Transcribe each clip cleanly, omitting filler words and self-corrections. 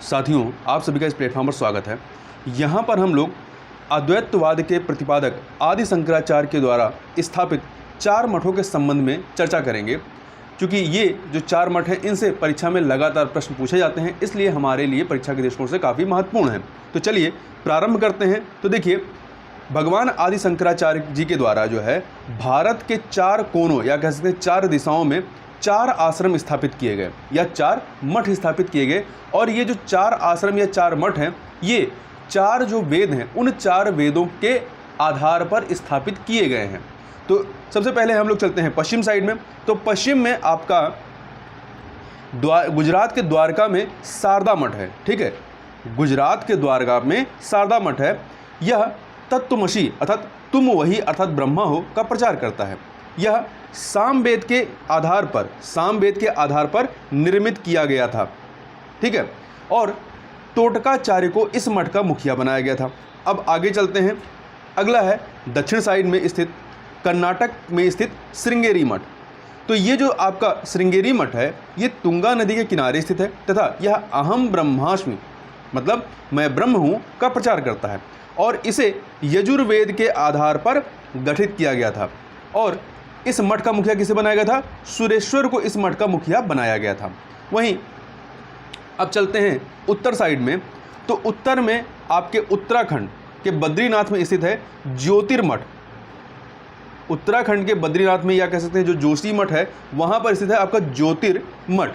साथियों, आप सभी का इस प्लेटफॉर्म पर स्वागत है। यहाँ पर हम लोग अद्वैतवाद के प्रतिपादक आदि शंकराचार्य के द्वारा स्थापित 4 मठों के संबंध में चर्चा करेंगे। क्योंकि ये जो 4 मठ हैं, इनसे परीक्षा में लगातार प्रश्न पूछे जाते हैं, इसलिए हमारे लिए परीक्षा के दृष्टिकोण से काफ़ी महत्वपूर्ण है। तो चलिए प्रारंभ करते हैं। तो देखिए, भगवान आदि शंकराचार्य जी के द्वारा जो है भारत के 4 कोनों या कह सकते हैं 4 दिशाओं में 4 आश्रम स्थापित किए गए या 4 मठ स्थापित किए गए। और ये जो 4 आश्रम या 4 मठ हैं, ये 4 जो वेद हैं, उन 4 वेदों के आधार पर स्थापित किए गए हैं। तो सबसे पहले हम लोग चलते हैं पश्चिम साइड में। तो पश्चिम में आपका गुजरात के द्वारका में शारदा मठ है। ठीक है, गुजरात के द्वारका में शारदा मठ है। यह तत्वमसी अर्थात तुम वही अर्थात ब्रह्मा हो का प्रचार करता है। यह सामवेद के आधार पर निर्मित किया गया था। ठीक है, और टोटकाचार्य को इस मठ का मुखिया बनाया गया था। अब आगे चलते हैं। अगला है दक्षिण साइड में स्थित कर्नाटक में स्थित श्रृंगेरी मठ। तो ये जो आपका श्रृंगेरी मठ है, ये तुंगा नदी के किनारे स्थित है तथा यह अहम ब्रह्मास्मि मतलब मैं ब्रह्म हूँ का प्रचार करता है। और इसे यजुर्वेद के आधार पर गठित किया गया था। और इस मठ का मुखिया किसे बनाया गया था? सुरेश्वर को इस मठ का मुखिया बनाया गया था। वहीं अब चलते हैं उत्तर साइड में। तो उत्तर में आपके उत्तराखंड के बद्रीनाथ में स्थित है ज्योतिर्मठ। उत्तराखंड के बद्रीनाथ में या कह सकते हैं जो जोशी मठ है, वहाँ पर स्थित है आपका ज्योतिर्मठ।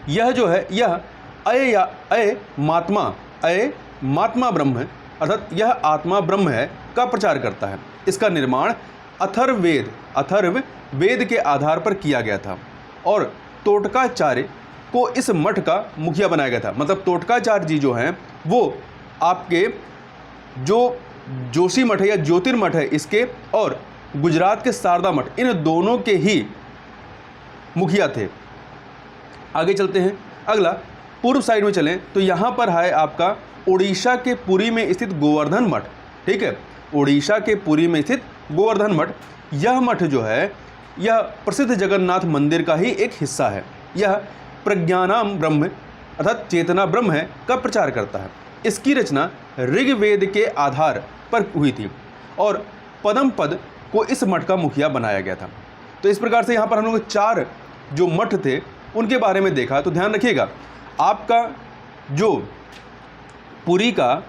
यह जो है यह अय मात्मा ब्रह्म है अर्थात यह आत्मा ब्रह्म है का प्रचार करता है। इसका निर्माण अथर्ववेद के आधार पर किया गया था। और टोटकाचार्य को इस मठ का मुखिया बनाया गया था। मतलब टोटकाचार्य जी जो हैं वो आपके जो जोशी मठ है या ज्योतिर्मठ है इसके, और गुजरात के शारदा मठ, इन दोनों के ही मुखिया थे। आगे चलते हैं। अगला पूर्व साइड में चलें तो यहाँ पर है आपका उड़ीसा के पुरी में स्थित गोवर्धन मठ। ठीक है, उड़ीसा के पुरी में स्थित गोवर्धन मठ। यह मठ जो है यह प्रसिद्ध जगन्नाथ मंदिर का ही एक हिस्सा है। यह प्रज्ञानाम ब्रह्म अर्थात चेतना ब्रह्म है का प्रचार करता है। इसकी रचना ऋग्वेद के आधार पर हुई थी और पदम पद को इस मठ का मुखिया बनाया गया था। तो इस प्रकार से यहाँ पर हम लोग 4 जो मठ थे उनके बारे में देखा। तो ध्यान रखिएगा, आपका जो पुरी का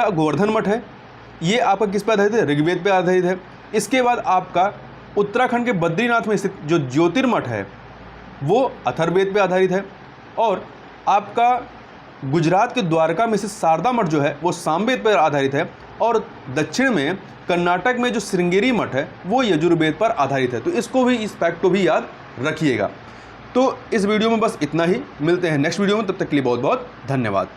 गोवर्धन मठ है, ये आपका किस पर आधारित है? ऋग्वेद पे आधारित है। इसके बाद आपका उत्तराखंड के बद्रीनाथ में स्थित जो ज्योतिर्मठ है वो अथर्ववेद पे आधारित है। और आपका गुजरात के द्वारका में स्थित शारदा मठ जो है वो सामवेद पर आधारित है। और दक्षिण में कर्नाटक में जो श्रृंगेरी मठ है वो यजुर्वेद पर आधारित है। तो इसको भी, इस फैक्ट को भी याद रखिएगा। तो इस वीडियो में बस इतना ही। मिलते हैं नेक्स्ट वीडियो में, तब तक के लिए बहुत बहुत धन्यवाद।